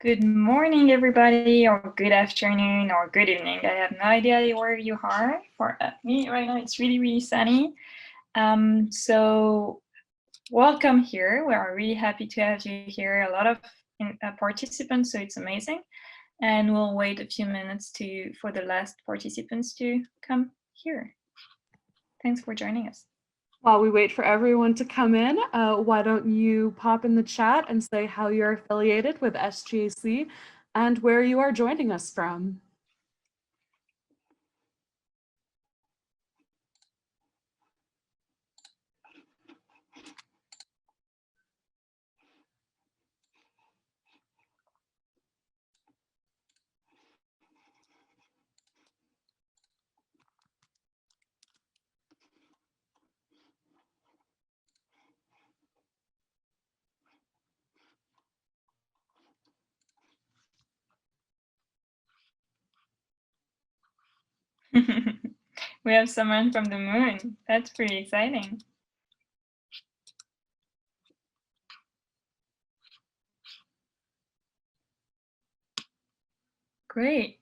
Good morning, everybody, or good afternoon, or good evening. I have no idea where you are. For me right now, it's really, really sunny. So welcome here. We are really happy to have you here. A lot of participants, so it's amazing. And we'll wait a few minutes for the last participants to come here. Thanks for joining us. While we wait for everyone to come in, why don't you pop in the chat and say how you're affiliated with SGAC and where you are joining us from. We have someone from the moon. That's pretty exciting. Great.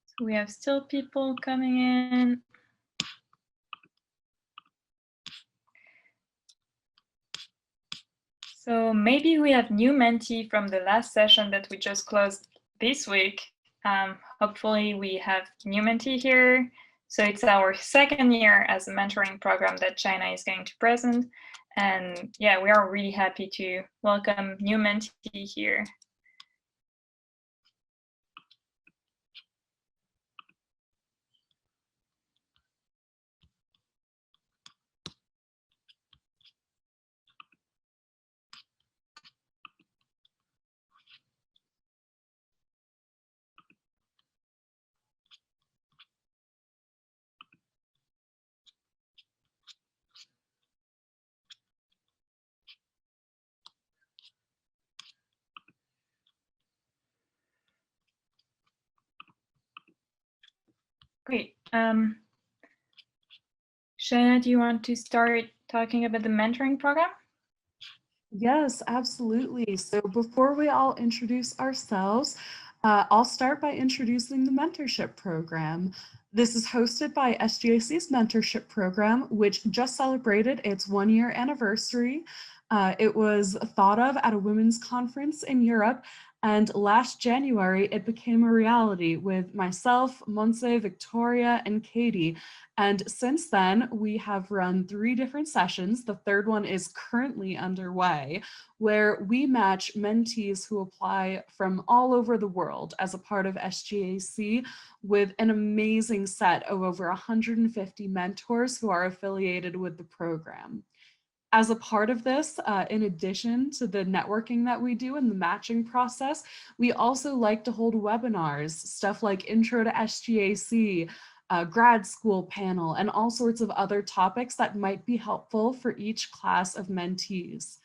So we have still people coming in. So maybe we have new mentee from the last session that we just closed this week. Hopefully we have new mentee here. So it's our second year as a mentoring program that China is going to present. And yeah, we are really happy to welcome new mentee here. Great. Shana, do you want to start talking about the mentoring program? Yes, absolutely. So before we all introduce ourselves, I'll start by introducing the mentorship program. This is hosted by SGAC's mentorship program, which just celebrated its 1-year anniversary. It was thought of at a women's conference in Europe, and last January, it became a reality with myself, Montse, Victoria, and Katie. And since then, we have run 3 different sessions. The third one is currently underway, where we match mentees who apply from all over the world as a part of SGAC with an amazing set of over 150 mentors who are affiliated with the program. As a part of this, in addition to the networking that we do in the matching process, we also like to hold webinars, stuff like Intro to SGAC, grad school panel, and all sorts of other topics that might be helpful for each class of mentees.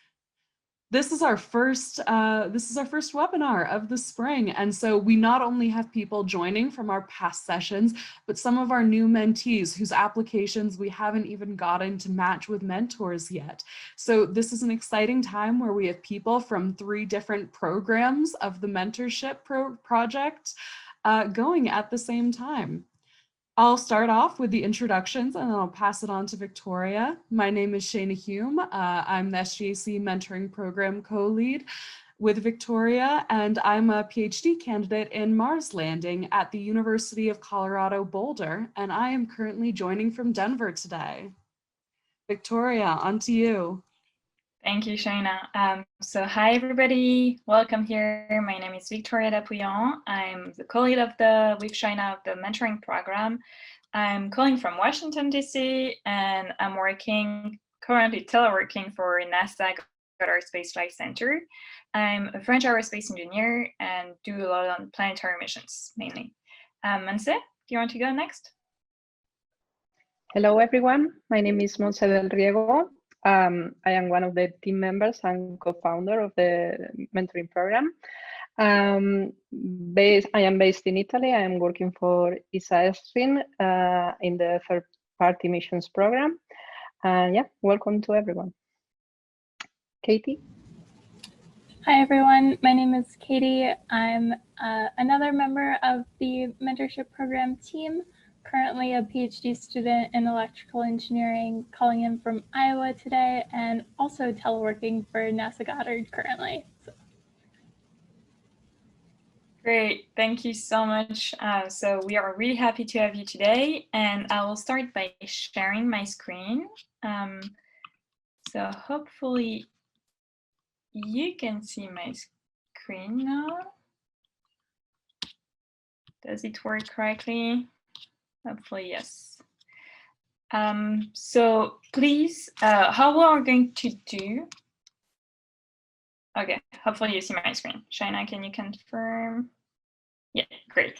This is our first webinar of the spring, and so we not only have people joining from our past sessions, but some of our new mentees whose applications we haven't even gotten to match with mentors yet. So this is an exciting time where we have people from 3 different programs of the mentorship project going at the same time. I'll start off with the introductions and then I'll pass it on to Victoria. My name is Shana Hume. I'm the SGAC Mentoring Program co-lead with Victoria, and I'm a PhD candidate in Mars landing at the University of Colorado Boulder, and I am currently joining from Denver today. Victoria, on to you. Thank you, Shana. So hi, everybody. Welcome here. My name is Victoria Da Poian. I'm the co-lead with Shana of the mentoring program. I'm calling from Washington, D.C., and I'm currently teleworking for NASA Goddard Space Flight Center. I'm a French aerospace engineer and do a lot on planetary missions, mainly. Montse, do you want to go next? Hello, everyone. My name is Montse del Riego. I am one of the team members and co-founder of the mentoring program. I am based in Italy. I am working for ESA ESRIN in the third-party missions program. Yeah, welcome to everyone. Katie? Hi everyone, my name is Katie. I'm another member of the mentorship program team, currently a PhD student in electrical engineering, calling in from Iowa today, and also teleworking for NASA Goddard currently. Great, thank you so much. So we are really happy to have you today, and I will start by sharing my screen. So hopefully you can see my screen now. Does it work correctly? Hopefully, yes. So please, how we are going to do? Okay, hopefully you see my screen. Shaina, can you confirm? Yeah, great.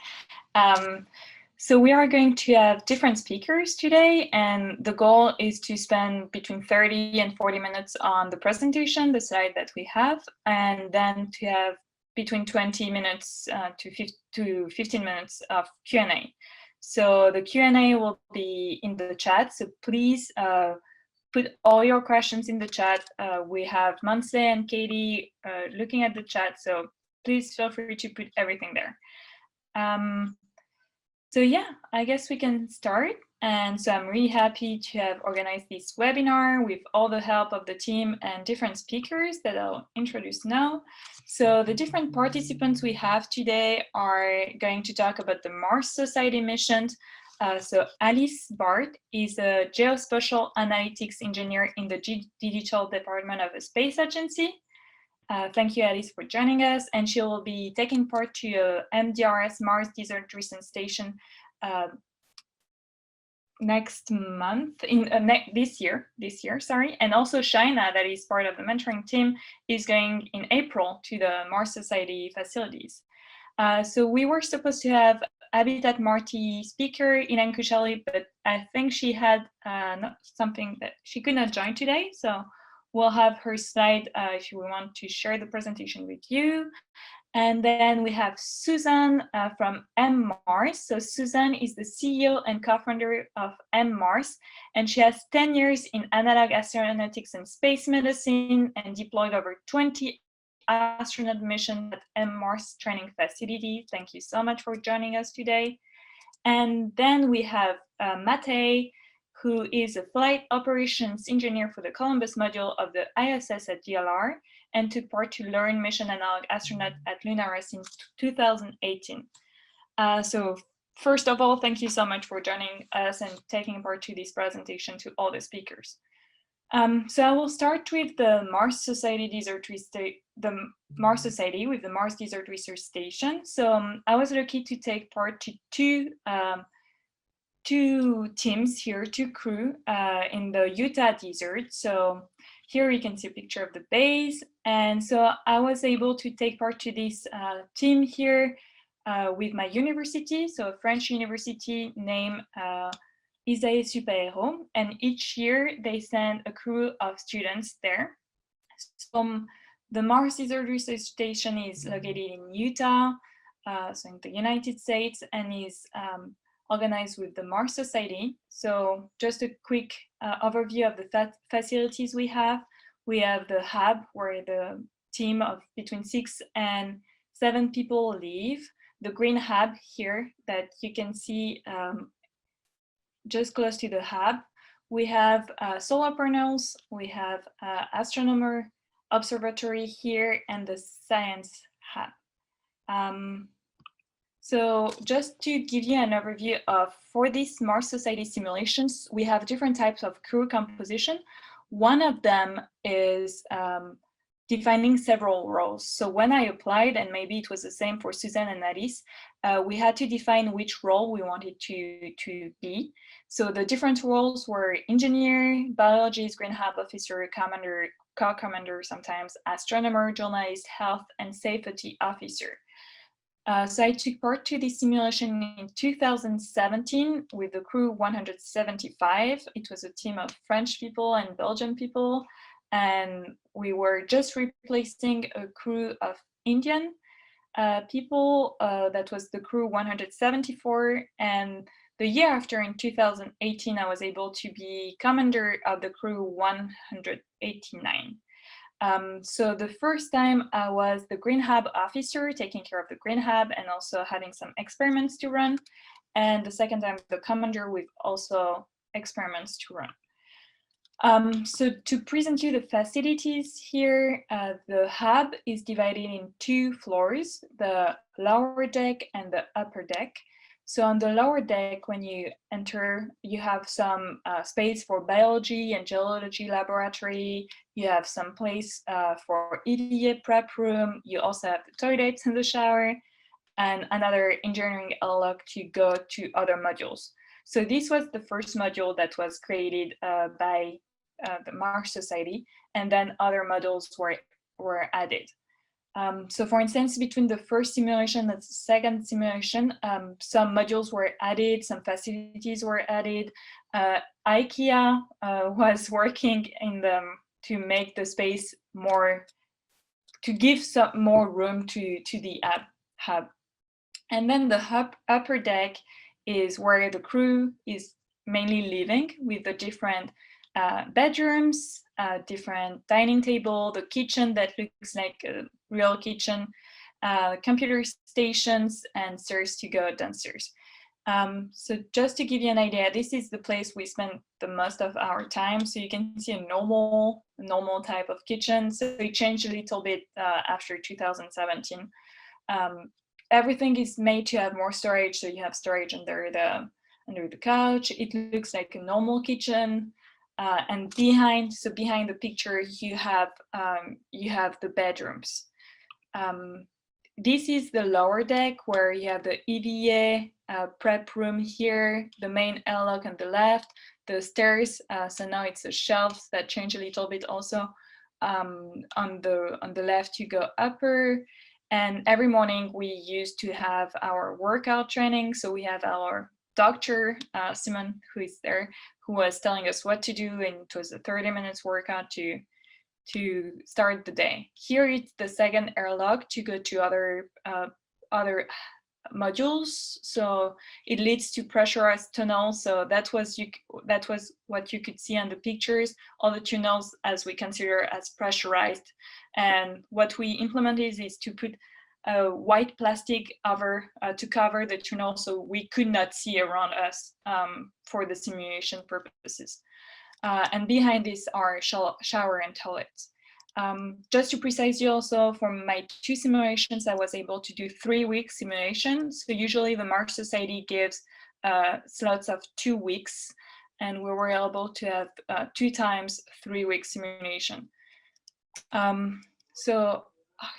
So we are going to have different speakers today, and the goal is to spend between 30 and 40 minutes on the presentation, the slide that we have, and then to have between 20 minutes to 15 minutes of Q&A. So the Q&A will be in the chat, so please put all your questions in the chat. We have Monse and Katie looking at the chat, so please feel free to put everything there. So yeah, I guess we can start. And so I'm really happy to have organized this webinar with all the help of the team and different speakers that I'll introduce now. So the different participants we have today are going to talk about the Mars Society mission. So Alice Barthe is a geospatial analytics engineer in the digital department of a space agency. Thank you, Alice, for joining us. And she will be taking part to MDRS Mars Desert Research Station next month, this year, sorry. And also Shaina, that is part of the mentoring team, is going in April to the Mars Society facilities. So we were supposed to have Habitat Marte speaker, Ilankuzhali, but I think she had something that she could not join today. So we'll have her slide if you want to share the presentation with you. And then we have Susan from MMAARS. So Susan is the CEO and co-founder of MMAARS, and she has 10 years in analog astronautics and space medicine and deployed over 20 astronaut missions at MMAARS training facility. Thank you so much for joining us today. And then we have Matej, who is a flight operations engineer for the Columbus module of the ISS at DLR, and took part to learn mission analog astronaut at LunAres since 2018. So first of all, thank you so much for joining us and taking part to this presentation to all the speakers. So I will start with the Mars Society with the Mars Desert Research Station. So I was lucky to take part to two teams here, two crew in the Utah desert. So here you can see a picture of the base. And so I was able to take part to this team here with my university, so a French university named Isaïe Super-Héros. And each year they send a crew of students there. So the Mars Desert Research Station is located in Utah, so in the United States, and is organized with the Mars Society. So just a quick overview of the facilities we have. We have the hub where the team of between 6 and 7 people live. The green hub here that you can see just close to the hub. We have solar panels, we have astronomer observatory here, and the science hub. So just to give you an overview of, for these Mars Society simulations, we have different types of crew composition. One of them is defining several roles. So when I applied, and maybe it was the same for Susan and Alice, we had to define which role we wanted to be. So the different roles were engineer, biologist, green hub officer, commander, co-commander, sometimes astronomer, journalist, health and safety officer. So I took part to this simulation in 2017 with the crew 175. It was a team of French people and Belgian people, and we were just replacing a crew of Indian people. That was the crew 174, and the year after, in 2018, I was able to be commander of the crew 189. So the first time I was the Green Hub officer, taking care of the Green Hub and also having some experiments to run. And the second time, the commander with also experiments to run. So to present you the facilities here, the hub is divided in 2 floors, the lower deck and the upper deck. So on the lower deck, when you enter, you have some space for biology and geology laboratory. You have some place for EVA prep room. You also have the toilets and the shower, and another engineering airlock to go to other modules. So this was the first module that was created by the Mars Society, and then other modules were added. So for instance, between the first simulation and the second simulation, some modules were added, some facilities were added. IKEA was working in them to make the space more, to give some more room to the hub. And then the upper deck is where the crew is mainly living, with the different bedrooms, different dining table, the kitchen that looks like a real kitchen, computer stations, and stairs to go downstairs. So just to give you an idea, this is the place we spend the most of our time. So you can see a normal type of kitchen. So it changed a little bit after 2017. Everything is made to have more storage. So you have storage under the couch. It looks like a normal kitchen. And behind the picture, you have the bedrooms. This is the lower deck where you have the EVA prep room here, the main airlock on the left, the stairs. So now it's the shelves that change a little bit also. On the left, you go upper. And every morning we used to have our workout training. So we have our doctor, Simon, who is there, who was telling us what to do, and it was a 30 minutes workout to start the day. Here it's the second airlock to go to other modules. So it leads to pressurized tunnels. So that was what you could see on the pictures. All the tunnels as we consider as pressurized. And what we implemented is to put a white plastic over to cover the tunnel, so we could not see around us for the simulation purposes. And behind this are shower and toilets. Just to precise you also, for my 2 simulations, I was able to do 3-week simulations. So usually the Mars Society gives slots of 2 weeks, and we were able to have 2 times 3-week simulation. So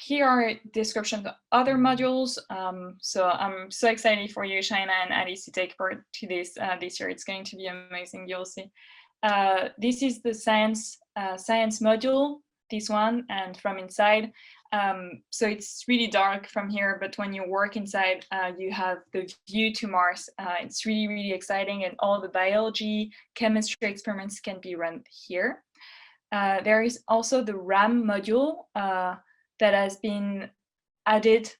here are descriptions of other modules. So I'm so excited for you, Shaina and Alice, to take part to this year. It's going to be amazing. You'll see. This is the science module, this one, and from inside. So it's really dark from here, but when you work inside, you have the view to Mars. It's really, really exciting, and all the biology, chemistry experiments can be run here. There is also the RAM module that has been added,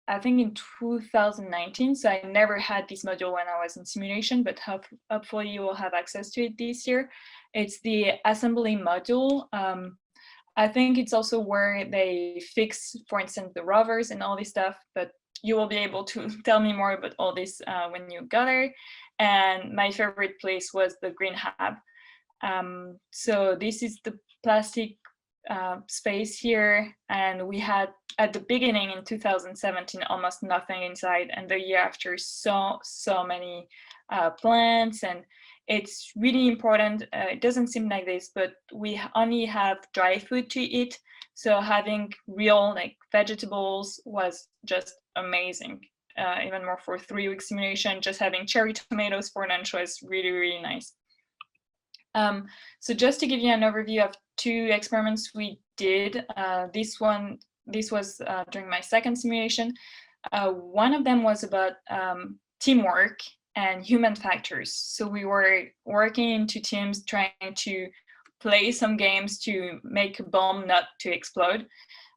I think, in 2019. So I never had this module when I was in simulation, but hopefully you will have access to it this year. It's the assembly module. I think it's also where they fix, for instance, the rovers and all this stuff, but you will be able to tell me more about all this when you go there. And my favorite place was the Green Hub. So this is the plastic space here, and we had at the beginning in 2017 almost nothing inside, and the year after so many plants. And it's really important. It doesn't seem like this, but we only have dry food to eat, so having real like vegetables was just amazing. Even more for 3-week simulation, just having cherry tomatoes for lunch was really, really nice. So just to give you an overview of 2 experiments we did, this was during my second simulation. One of them was about teamwork and human factors. So we were working into teams trying to play some games to make a bomb not to explode.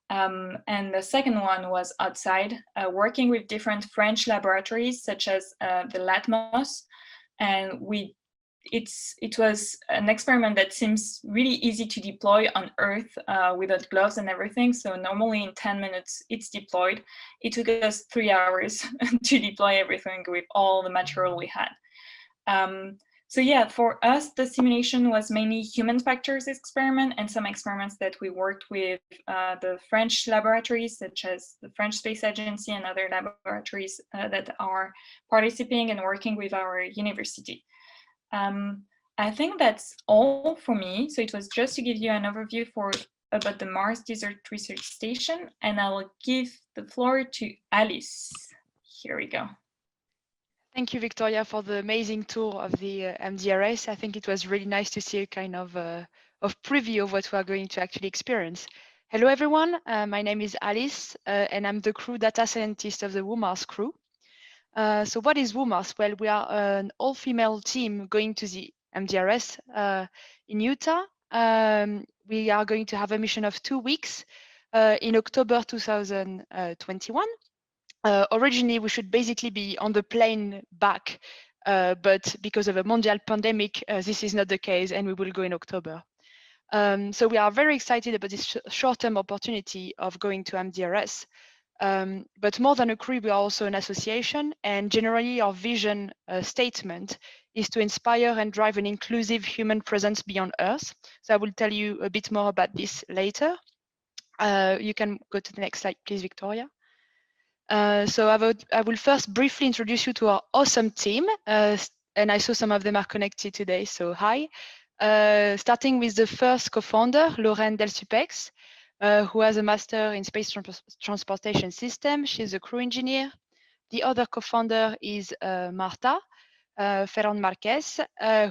And the second one was outside, working with different French laboratories such as the LATMOS. And it was an experiment that seems really easy to deploy on Earth without gloves and everything. So normally in 10 minutes it's deployed. It took us 3 hours to deploy everything with all the material we had. So yeah, for us, the simulation was mainly human factors experiment and some experiments that we worked with the French laboratories, such as the French Space Agency and other laboratories that are participating and working with our university. I think that's all for me. So it was just to give you an overview about the Mars Desert Research Station, and I will give the floor to Alice. Here we go. Thank you, Victoria, for the amazing tour of the MDRS. I think it was really nice to see a kind of preview of what we are going to actually experience. Hello, everyone. My name is Alice, and I'm the crew data scientist of the LunAres crew. So what is LunAres? Well, we are an all-female team going to the MDRS in Utah. We are going to have a mission of 2 weeks in October 2021. Originally, we should basically be on the plane back, but because of a mondial pandemic, this is not the case, and we will go in October. So we are very excited about this short-term opportunity of going to MDRS. But more than a crew, we are also an association, and generally our vision statement is to inspire and drive an inclusive human presence beyond Earth. So I will tell you a bit more about this later. You can go to the next slide, please, Victoria. So I will first briefly introduce you to our awesome team, and I saw some of them are connected today, so hi. Starting with the first co-founder, Lorraine Delsupex, who has a master in space transportation system. She's a crew engineer. The other co-founder is Marthe Ferran Marquez,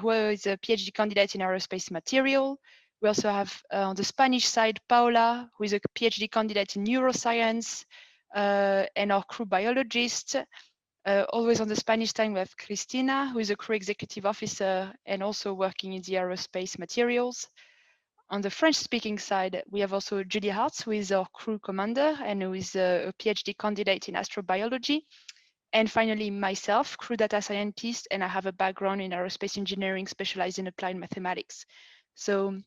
who is a PhD candidate in aerospace material. We also have on the Spanish side, Paula, who is a PhD candidate in neuroscience, and our crew biologist. Always on the Spanish side, we have Cristina, who is a crew executive officer and also working in the aerospace materials. On the French-speaking side, we have also Julie Hartz, who is our crew commander and who is a PhD candidate in astrobiology. And finally, myself, crew data scientist, and I have a background in aerospace engineering, specialized in applied mathematics. So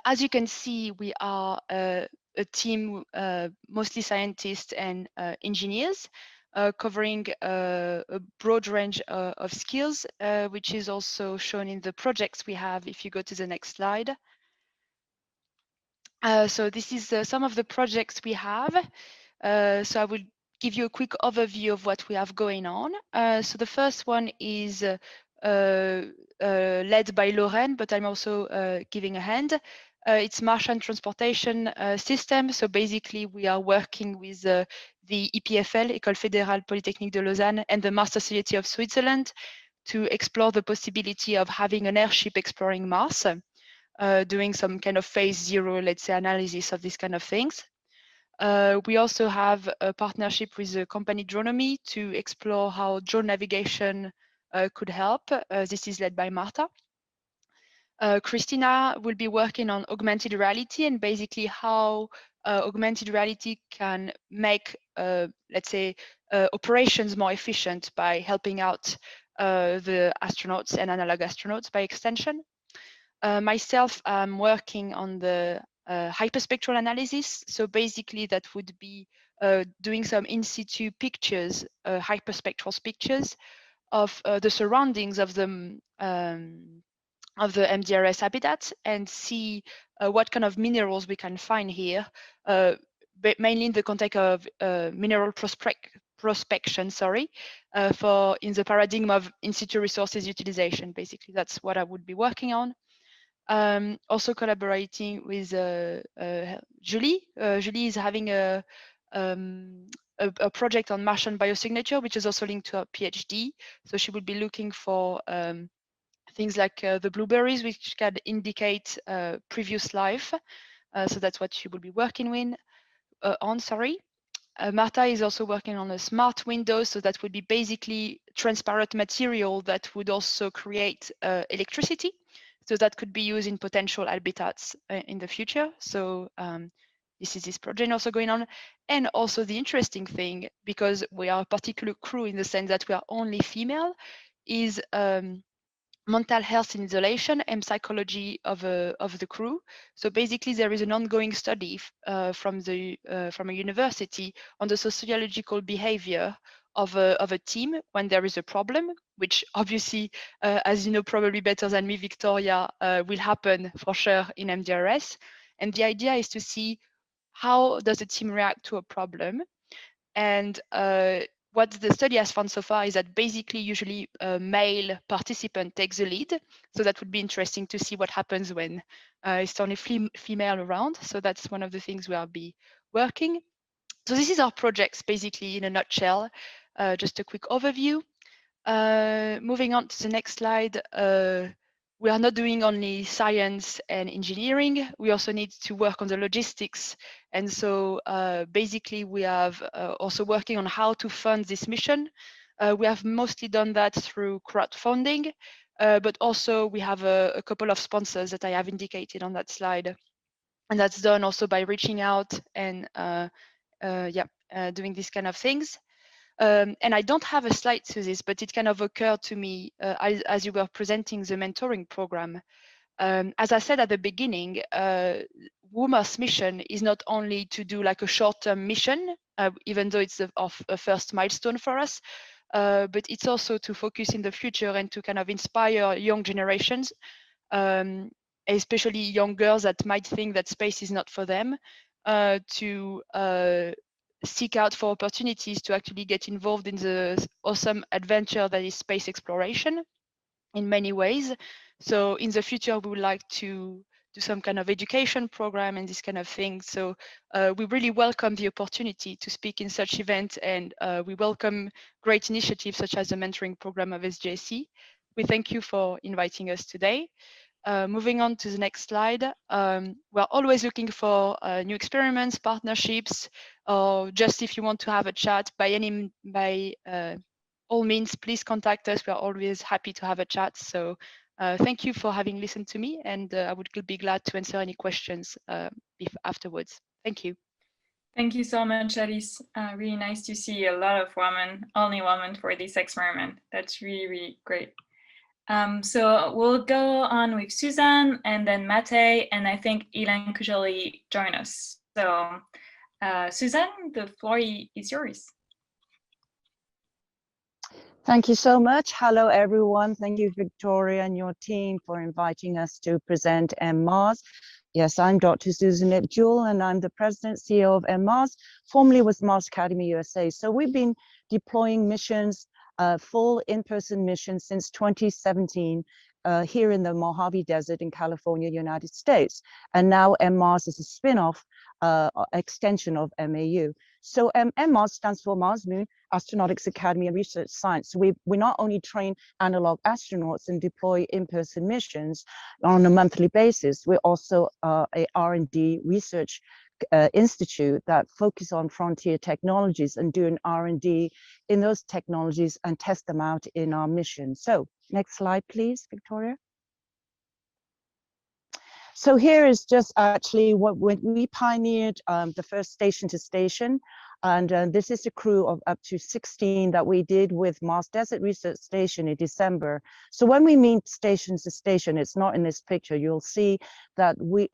as you can see, we are a team, mostly scientists and engineers, covering a broad range of skills, which is also shown in the projects we have. If you go to the next slide. So this is some of the projects we have. So I will give you a quick overview of what we have going on. So the first one is led by Lorraine, but I'm also giving a hand. It's Martian transportation system. So basically, we are working with the EPFL, École Fédérale Polytechnique de Lausanne, and the Mars Society of Switzerland to explore the possibility of having an airship exploring Mars, doing some kind of phase 0, let's say, analysis of these kind of things. We also have a partnership with the company Dronomy to explore how drone navigation could help. This is led by Marthe. Cristina will be working on augmented reality and basically how augmented reality can make, let's say, operations more efficient by helping out the astronauts and analog astronauts by extension. Myself, I'm working on the hyperspectral analysis. So basically that would be doing some in situ pictures, hyperspectral pictures of the surroundings of the MDRS habitat and see what kind of minerals we can find here, but mainly in the context of mineral prospection, for in the paradigm of in situ resources utilization. Basically, that's what I would be working on. Also collaborating with Julie. Julie is having a project on Martian biosignature, which is also linked to her PhD. So she would be looking for things like the blueberries, which can indicate previous life. So that's what she will be working with, on. Marthe is also working on a smart window, so that would be basically transparent material that would also create electricity. So that could be used in potential habitats in the future. So this is this project also going on. And also the interesting thing, because we are a particular crew in the sense that we are only female, is mental health in isolation and psychology of the crew. So basically, there is an ongoing study from a university on the sociological behavior of a team when there is a problem, which obviously, as you know probably better than me, Victoria, will happen for sure in MDRS. And the idea is to see how does a team react to a problem. And what the study has found so far is that basically usually a male participant takes the lead. So that would be interesting to see what happens when it's only female around. So that's one of the things we'll be working. So this is our projects basically in a nutshell. Just a quick overview. Moving on to the next slide. We are not doing only science and engineering. We also need to work on the logistics. And so basically we have also working on how to fund this mission. We have mostly done that through crowdfunding, but also we have a couple of sponsors that I have indicated on that slide. And that's done also by reaching out and doing these kind of things. And I don't have a slide to this, but it kind of occurred to me as you were presenting the mentoring program. As I said at the beginning, WUMA's mission is not only to do like a short-term mission, even though it's a first milestone for us, but it's also to focus in the future and to kind of inspire young generations, especially young girls that might think that space is not for them, to seek out for opportunities to actually get involved in the awesome adventure that is space exploration in many ways. So in the future, we would like to do some kind of education program and this kind of thing. So we really welcome the opportunity to speak in such events, and we welcome great initiatives such as the mentoring program of SJC. We thank you for inviting us today. Moving on to the next slide. We're always looking for new experiments, partnerships, or just if you want to have a chat, by all means, please contact us. We're always happy to have a chat. So thank you for having listened to me, and I would be glad to answer any questions afterwards. Thank you. Thank you so much, Alice. Really nice to see a lot of women, only women for this experiment. That's really, really great. So we'll go on with Susan and then Matej, and I think Ilankuzhali join us. So Susan, the floor is yours. Thank you so much. Hello, everyone. Thank you, Victoria and your team, for inviting us to present MMAARS. Yes, I'm Dr. Susan Ip-Jewell, and I'm the President CEO of MMAARS, formerly with Mars Academy USA. So we've been deploying missions, full in-person missions since 2017 here in the Mojave Desert in California, United States. And now MMAARS is a spin-off extension of MAU. So MMAARS stands for Mars Moon Astronautics Academy Research Science. We not only train analog astronauts and deploy in-person missions on a monthly basis, we're also a R&D research institute that focus on frontier technologies and doing R&D in those technologies and test them out in our mission. So next slide, please, Victoria. So here is just actually what when we pioneered the first station to station. And this is a crew of up to 16 that we did with Mars Desert Research Station in December. So when we mean station to station, it's not in this picture. You'll see that with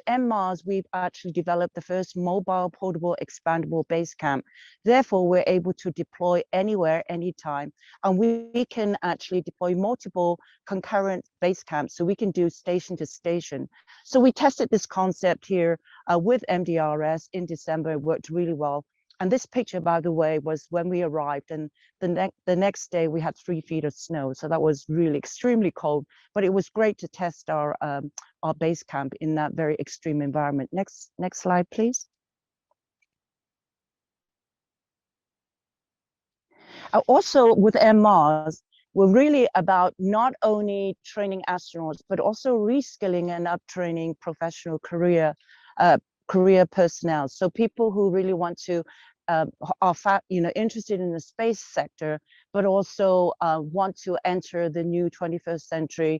MMAARS, we've actually developed the first mobile, portable, expandable base camp. Therefore, we're able to deploy anywhere, anytime. And we can actually deploy multiple concurrent base camps, so we can do station to station. So we tested this concept here with MDRS in December. It worked really well. And this picture, by the way, was when we arrived, and the next day we had 3 feet of snow. So that was really extremely cold, but it was great to test our base camp in that very extreme environment. Next slide, please. Also with MMAARS, we're really about not only training astronauts, but also reskilling and uptraining professional career personnel. So people who really want to are interested in the space sector, but also want to enter the new 21st century,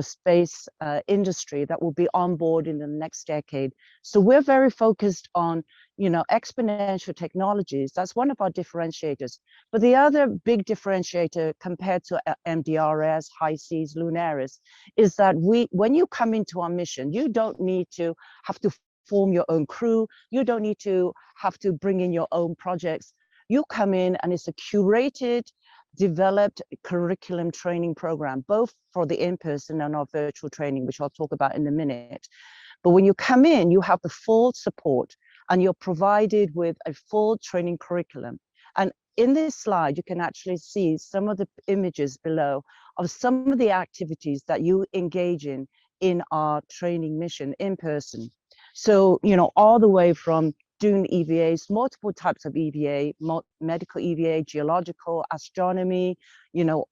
space industry that will be on board in the next decade. So we're very focused on, exponential technologies. That's one of our differentiators. But the other big differentiator compared to MDRS, high seas, LunAres, is that when you come into our mission, you don't need to have to form your own crew. You don't need to have to bring in your own projects. You come in and it's a curated, developed curriculum training program, both for the in-person and our virtual training, which I'll talk about in a minute. But when you come in, you have the full support and you're provided with a full training curriculum. And in this slide, you can actually see some of the images below of some of the activities that you engage in our training mission in person. So, all the way from doing EVAs, multiple types of EVA, medical EVA, geological, astronomy,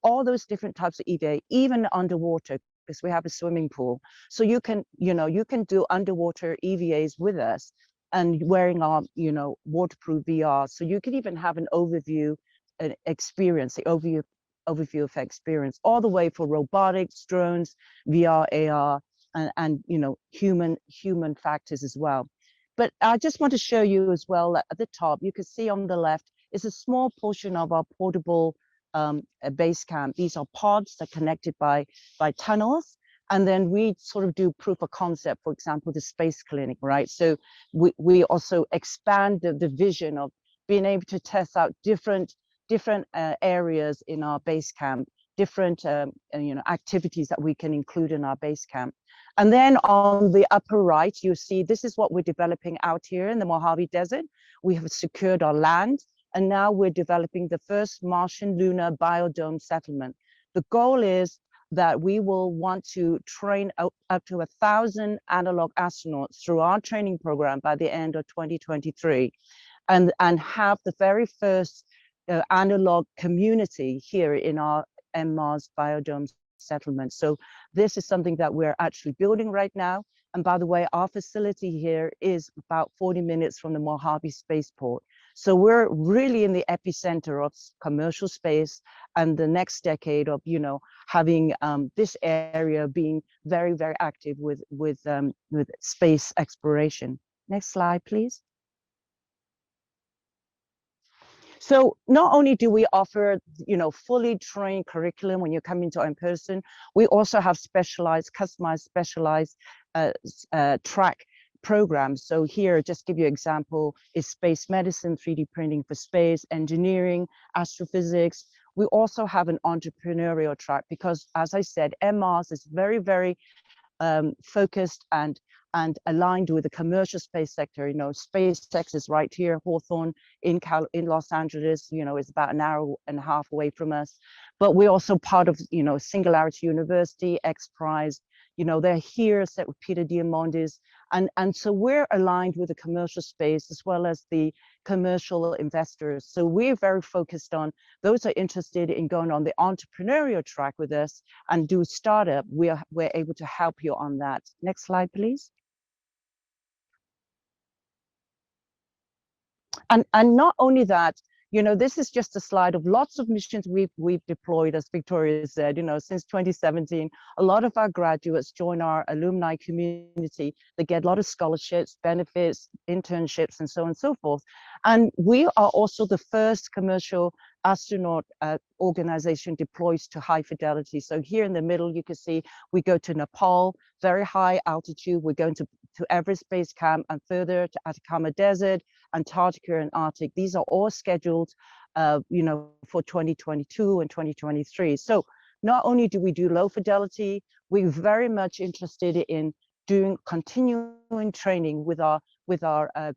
all those different types of EVA, even underwater, because we have a swimming pool. So you can do underwater EVAs with us and wearing our, waterproof VR. So you can even have an overview experience, the overview of experience, all the way for robotics, drones, VR, AR, and human factors as well. But I just want to show you as well that at the top, you can see on the left is a small portion of our portable base camp. These are pods that are connected by tunnels. And then we sort of do proof of concept, for example, the space clinic, right? So we also expand the vision of being able to test out different areas in our base camp, different activities that we can include in our base camp. And then on the upper right, you see this is what we're developing out here in the Mojave Desert. We have secured our land, and now we're developing the first Martian lunar biodome settlement. The goal is that we will want to train up to 1,000 analog astronauts through our training program by the end of 2023, and have the very first analog community here in our MMAARS biodome settlement. So this is something that we're actually building right now. And by the way, our facility here is about 40 minutes from the Mojave Spaceport. So we're really in the epicenter of commercial space and the next decade of, having this area being very, very active with space exploration. Next slide, please. So not only do we offer, fully trained curriculum when you come into in person, we also have customized, specialized track programs. So here, just give you an example, is space medicine, 3D printing for space, engineering, astrophysics. We also have an entrepreneurial track because, as I said, MMAARS is very, very focused and aligned with the commercial space sector. SpaceX is right here, Hawthorne in Los Angeles, is about an hour and a half away from us. But we're also part of, Singularity University, X Prize. They're here, set with Peter Diamandis. And so we're aligned with the commercial space as well as the commercial investors. So we're very focused on those who are interested in going on the entrepreneurial track with us and do startup. We're able to help you on that. Next slide, please. And not only that, this is just a slide of lots of missions we've deployed, as Victoria said, since 2017. A lot of our graduates join our alumni community. They get a lot of scholarships, benefits, internships, and so on and so forth. And we are also the first commercial astronaut organization deployed to high fidelity. So here in the middle, you can see we go to Nepal, very high altitude. We're going to Everest Base Camp and further to Atacama Desert, Antarctica and Arctic. These are all scheduled, for 2022 and 2023. So not only do we do low fidelity, we're very much interested in doing continuing training with our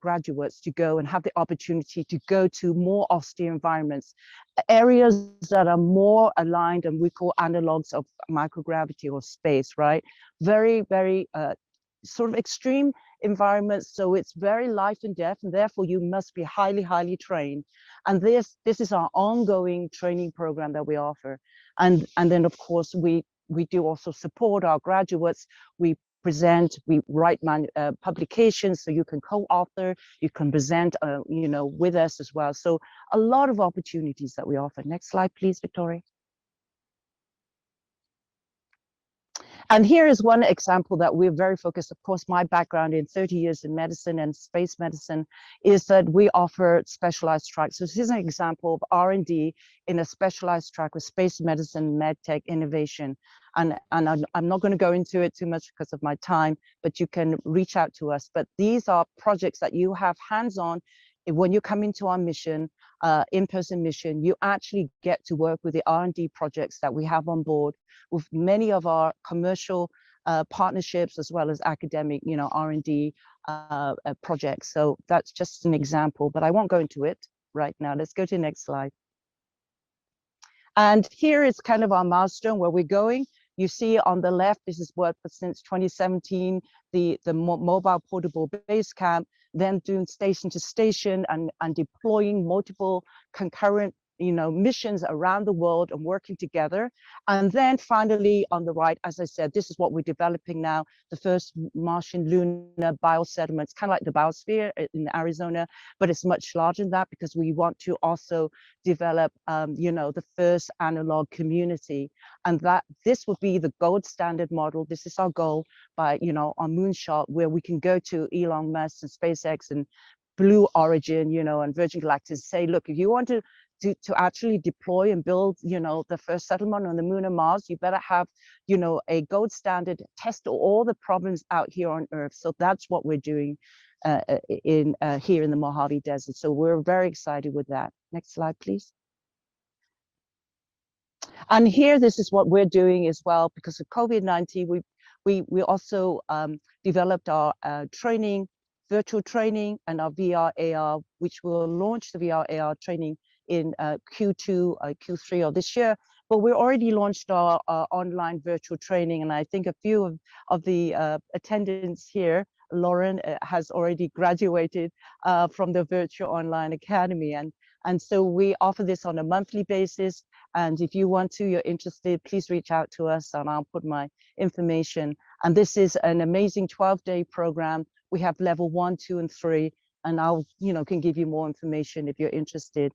graduates to go and have the opportunity to go to more austere environments, areas that are more aligned and we call analogs of microgravity or space, right? Very, very sort of extreme environments. So it's very life and death, and therefore you must be highly, highly trained. And this is our ongoing training program that we offer. And then of course we do also support our graduates. We present, we write publications, so you can co-author, you can present, you know, with us as well. So a lot of opportunities that we offer. Next slide, please, Victoria. And here is one example that we're very focused. Of course, my background in 30 years in medicine and space medicine is that we offer specialized tracks. So this is an example of R&D in a specialized track with space medicine, medtech innovation. And I'm not going to go into it too much because of my time, but you can reach out to us. But these are projects that you have hands-on. When you come into our mission, in-person mission, you actually get to work with the R&D projects that we have on board with many of our commercial partnerships as well as academic, you know, R&D projects. So that's just an example, but I won't go into it right now. Let's go to the next slide. And here is kind of our milestone where we're going. You see on the left, this is work since 2017, the mobile portable base camp, then doing station to station and deploying multiple concurrent, you know, missions around the world and working together. And then finally on the right, as I said, this is what we're developing now, the first Martian lunar biosettlement. It's kind of like the biosphere in Arizona, but it's much larger than that because we want to also develop, you know, the first analog community. And that this would be the gold standard model. This is our goal by, you know, on Moonshot, where we can go to Elon Musk and SpaceX and Blue Origin, you know, and Virgin Galactic, say, look, if you want to actually deploy and build, you know, the first settlement on the moon and Mars, you better have, you know, a gold standard, test all the problems out here on Earth. So that's what we're doing here in the Mojave Desert. So we're very excited with that. Next slide, please. And here, this is what we're doing as well, because of COVID-19, we also developed our training, virtual training, and our VR AR, which will launch the VR AR training in Q2, Q3 of this year. But we already launched our online virtual training, and I think a few of the attendants here, Lauren, has already graduated from the Virtual Online Academy. And so we offer this on a monthly basis. And if you want to, you're interested, please reach out to us and I'll put my information. And this is an amazing 12-day program. We have level 1, 2, and 3, and I'll, you know, can give you more information if you're interested.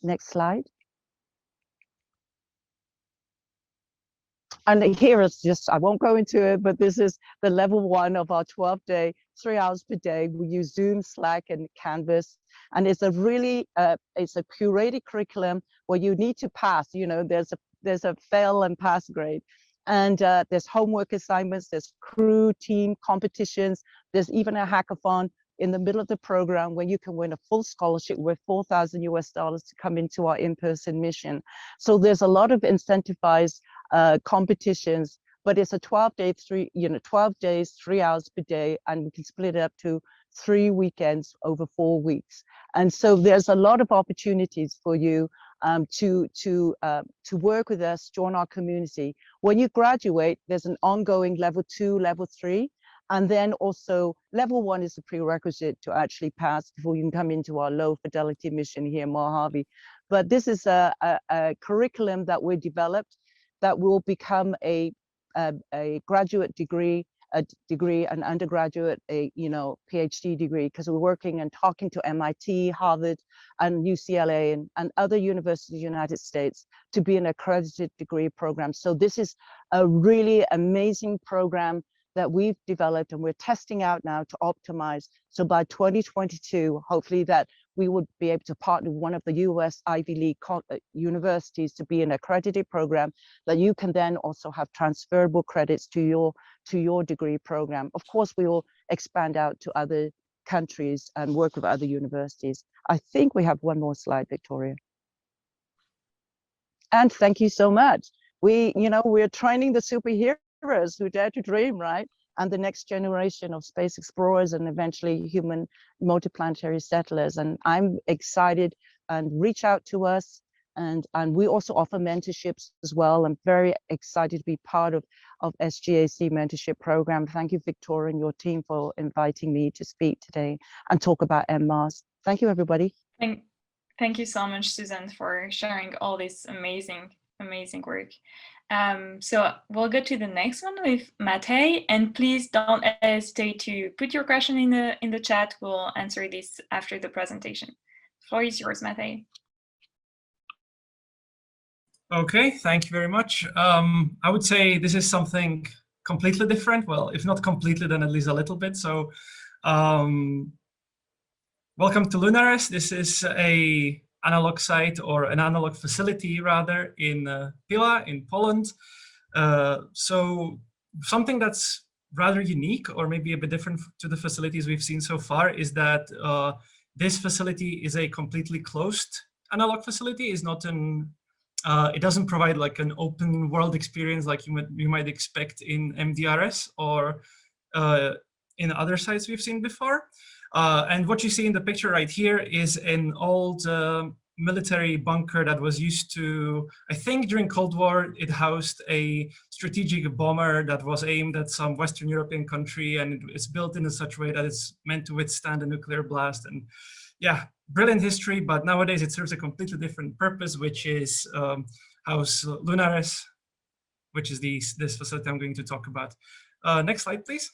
Next slide. And here is just, I won't go into it, but this is the level 1 of our 12-day, 3 hours per day. We use Zoom, Slack, and Canvas. And it's a really, it's a curated curriculum where you need to pass, you know, there's a fail and pass grade. And there's homework assignments, there's crew team competitions, there's even a hackathon in the middle of the program where you can win a full scholarship worth $4,000 US to come into our in-person mission. So there's a lot of incentivized competitions, but it's a 12-day, 12 days, 3 hours per day, and we can split it up to 3 weekends over 4 weeks. And so there's a lot of opportunities for you to work with us, join our community. When you graduate, there's an ongoing level 2, level 3, and then also level 1 is a prerequisite to actually pass before you can come into our low fidelity mission here in Mojave. But this is a curriculum that we developed that will become a graduate degree, an undergraduate, PhD degree, because we're working and talking to MIT, Harvard, and UCLA and other universities in the United States to be an accredited degree program. So this is a really amazing program that we've developed and we're testing out now to optimize. So by 2022, hopefully that we would be able to partner with one of the US Ivy League universities to be an accredited program that you can then also have transferable credits to your degree program. Of course, we will expand out to other countries and work with other universities. I think we have one more slide, Victoria. And thank you so much. We're training the superheroes who dare to dream, right? And the next generation of space explorers and eventually human multiplanetary settlers. And I'm excited, and reach out to us. And we also offer mentorships as well. I'm very excited to be part of SGAC mentorship program. Thank you, Victoria, and your team for inviting me to speak today and talk about MMAARS. Thank you, everybody. Thank you so much, Susan, for sharing all this amazing work. So we'll go to the next one with Matej, and please don't hesitate to put your question in the chat. We'll answer this after the presentation. The floor is yours, Matej. Okay, thank you very much. I would say this is something completely different. Well, if not completely, then at least a little bit. So welcome to LunAres. This is a analog site, or an analog facility rather, in Pila in Poland. So something that's rather unique, or maybe a bit different to the facilities we've seen so far, is that this facility is a completely closed analog facility. It's not an it doesn't provide like an open world experience like you might expect in MDRS or in other sites we've seen before. And what you see in the picture right here is an old military bunker that was used to, I think during Cold War, it housed a strategic bomber that was aimed at some Western European country, and it's built in such a way that it's meant to withstand a nuclear blast. And yeah, brilliant history, but nowadays it serves a completely different purpose, which is house LunAres, which is this facility I'm going to talk about. Next slide, please.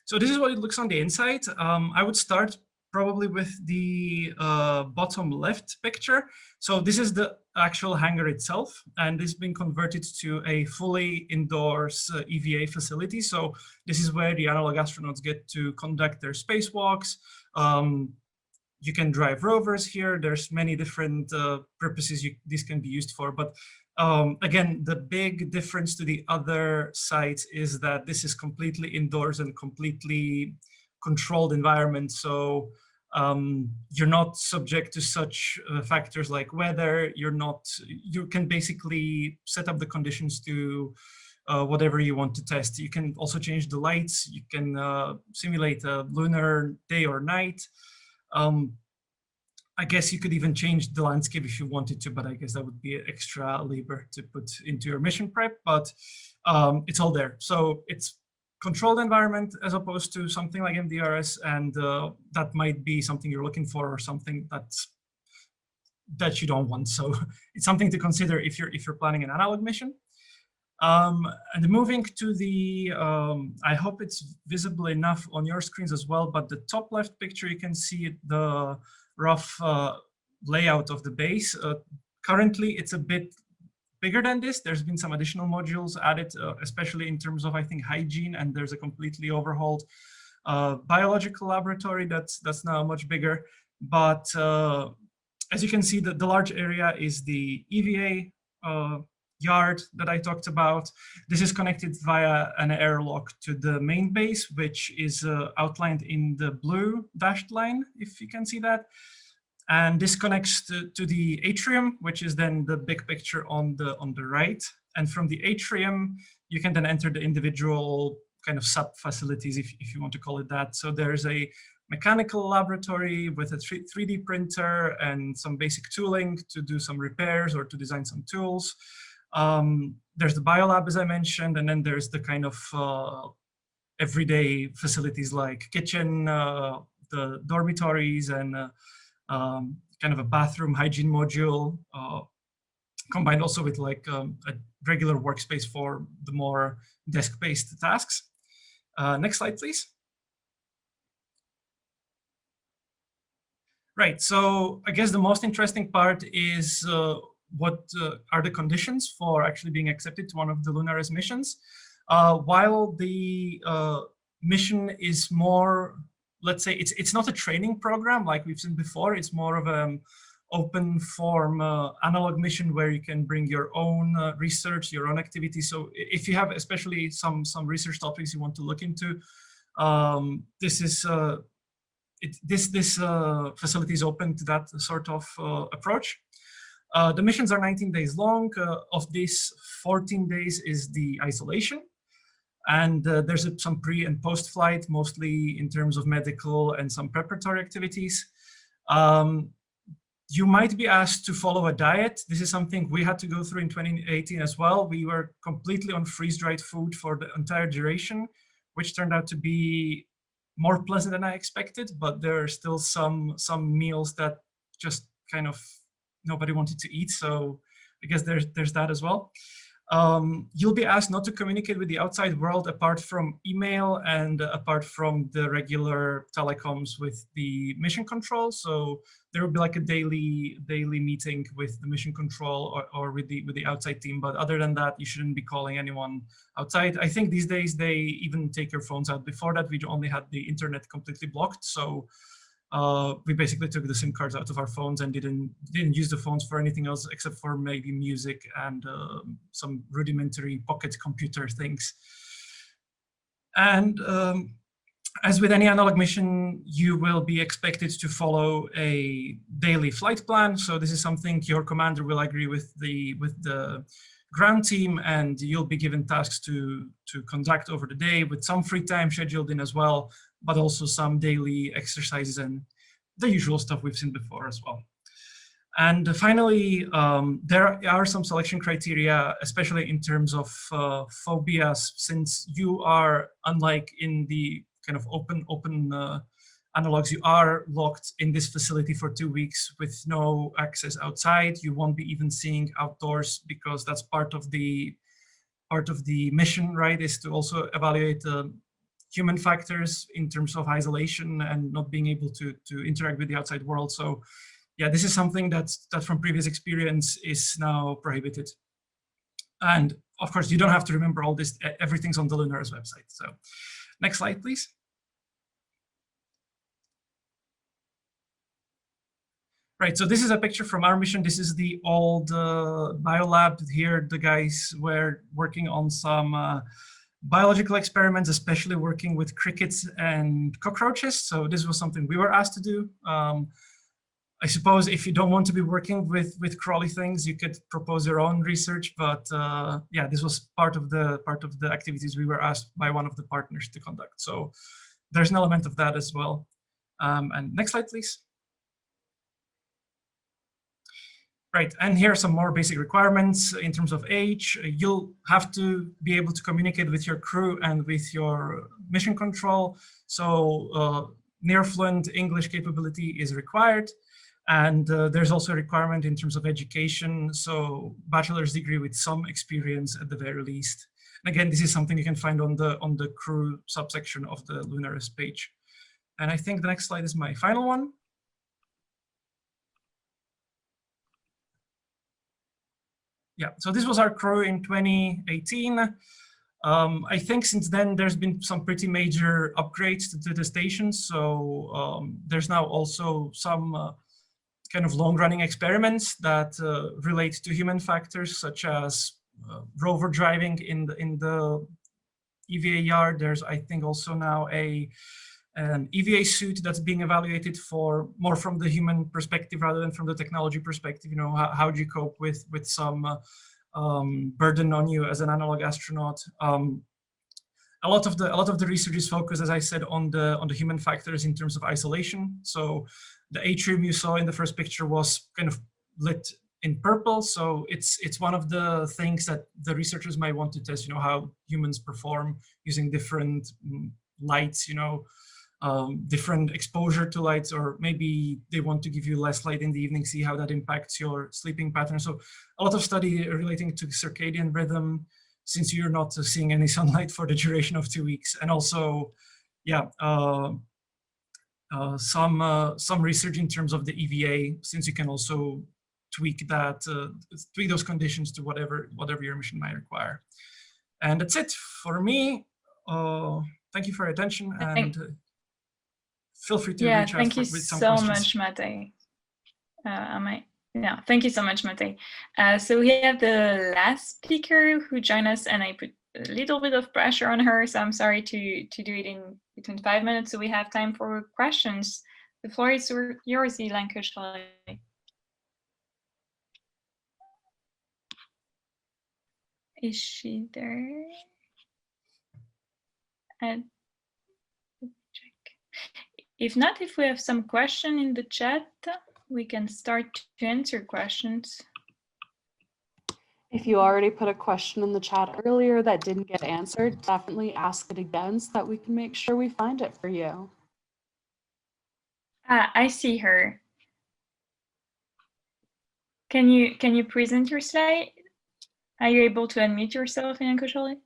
So this is what it looks on the inside. I would start probably with the bottom left picture. So this is the actual hangar itself, and this has been converted to a fully indoors EVA facility. So this is where the analog astronauts get to conduct their spacewalks. You can drive rovers here. There's many different purposes this can be used for. But again, the big difference to the other sites is that this is completely indoors and completely controlled environment. So you're not subject to such factors like weather. You can basically set up the conditions to whatever you want to test. You can also change the lights. You can simulate a lunar day or night. I guess you could even change the landscape if you wanted to, but I guess that would be extra labor to put into your mission prep, but it's all there. So it's controlled environment as opposed to something like MDRS, and that might be something you're looking for, or something that you don't want. So it's something to consider if you're planning an analog mission. And moving to the, I hope it's visible enough on your screens as well, but the top left picture, you can see the rough layout of the base. Currently, it's a bit bigger than this. There's been some additional modules added, especially in terms of, I think, hygiene, and there's a completely overhauled biological laboratory that's now much bigger. But as you can see, the large area is the EVA yard that I talked about. This is connected via an airlock to the main base, which is outlined in the blue dashed line, if you can see that. And this connects to the atrium, which is then the big picture on the right. And from the atrium, you can then enter the individual kind of sub facilities, if you want to call it that. So there's a mechanical laboratory with a 3D printer and some basic tooling to do some repairs or to design some tools. There's the biolab, as I mentioned, and then there's the kind of everyday facilities like kitchen, the dormitories, and kind of a bathroom hygiene module, combined also with like a regular workspace for the more desk-based tasks. Next slide, please. Right, so I guess the most interesting part is what are the conditions for actually being accepted to one of the LunAres missions. While the mission is more, let's say, it's not a training program like we've seen before. It's more of an open form analog mission where you can bring your own research, your own activities. So if you have especially some research topics you want to look into, this is this facility is open to that sort of approach. The missions are 19 days long. Of these, 14 days is the isolation. And there's some pre and post flight, mostly in terms of medical and some preparatory activities. You might be asked to follow a diet. This is something we had to go through in 2018 as well. We were completely on freeze-dried food for the entire duration, which turned out to be more pleasant than I expected, but there are still some meals that just kind of nobody wanted to eat. So I guess there's that as well. You'll be asked not to communicate with the outside world apart from email and apart from the regular telecoms with the mission control. So there will be like a daily meeting with the mission control or with the outside team. But other than that, you shouldn't be calling anyone outside. I think these days they even take your phones out. Before that, we only had the internet completely blocked. So we basically took the SIM cards out of our phones and didn't use the phones for anything else except for maybe music and some rudimentary pocket computer things. And as with any analog mission, you will be expected to follow a daily flight plan. So this is something your commander will agree with the ground team, and you'll be given tasks to conduct over the day with some free time scheduled in as well, but also some daily exercises and the usual stuff we've seen before as well. And finally, there are some selection criteria, especially in terms of phobias, since you are, unlike in the kind of open analogs, you are locked in this facility for 2 weeks with no access outside. You won't be even seeing outdoors because that's part of the mission, right? Is to also evaluate human factors in terms of isolation and not being able to interact with the outside world. So yeah, this is something that from previous experience is now prohibited. And of course, you don't have to remember all this. Everything's on the LunAres website. So next slide, please. Right, so this is a picture from our mission. This is the old biolab. Here, the guys were working on some biological experiments, especially working with crickets and cockroaches. So this was something we were asked to do. I suppose if you don't want to be working with crawly things, you could propose your own research. But yeah, this was part of the activities we were asked by one of the partners to conduct. So there's an element of that as well. And next slide, please. Right, and here are some more basic requirements in terms of age. You'll have to be able to communicate with your crew and with your mission control. So near fluent English capability is required. And there's also a requirement in terms of education. So bachelor's degree with some experience at the very least. And again, this is something you can find on the crew subsection of the LunAres page. And I think the next slide is my final one. Yeah, so this was our crew in 2018. I think since then there's been some pretty major upgrades to the station. So there's now also some kind of long-running experiments that relate to human factors, such as rover driving in the EVA yard. There's, I think, also now an EVA suit that's being evaluated for more from the human perspective rather than from the technology perspective. You know, how do you cope with some burden on you as an analog astronaut? A lot of the research is focused, as I said, on the human factors in terms of isolation. So the atrium you saw in the first picture was kind of lit in purple. So it's one of the things that the researchers might want to test. You know, how humans perform using different lights. You know. Different exposure to lights, or maybe they want to give you less light in the evening, see how that impacts your sleeping pattern. So a lot of study relating to circadian rhythm, since you're not seeing any sunlight for the duration of 2 weeks. And also, yeah, some research in terms of the EVA, since you can also tweak that, tweak those conditions to whatever your mission might require. And that's it for me. Thank you for your attention, and feel free to reach out with some questions. Thank you so much, Matej. Yeah, thank you so much, Matej. So we have the last speaker who joined us, and I put a little bit of pressure on her, so I'm sorry to do it in between 5 minutes, so we have time for questions. The floor is yours, Ilankuzhali. Is she there? And if not, if we have some question in the chat, we can start to answer questions. If you already put a question in the chat earlier that didn't get answered, definitely ask it again so that we can make sure we find it for you. I see her. Can you present your slide? Are you able to unmute yourself, Ilankuzhali?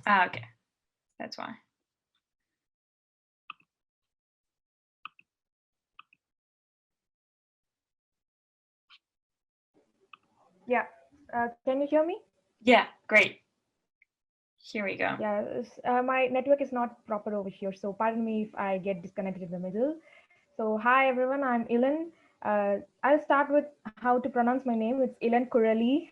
Okay, that's why. Yeah, can you hear me? Yeah, great. Here we go. Yeah, my network is not proper over here, so pardon me if I get disconnected in the middle. So hi everyone, I'm Ilan. I'll start with how to pronounce my name. It's Ilankuzhali.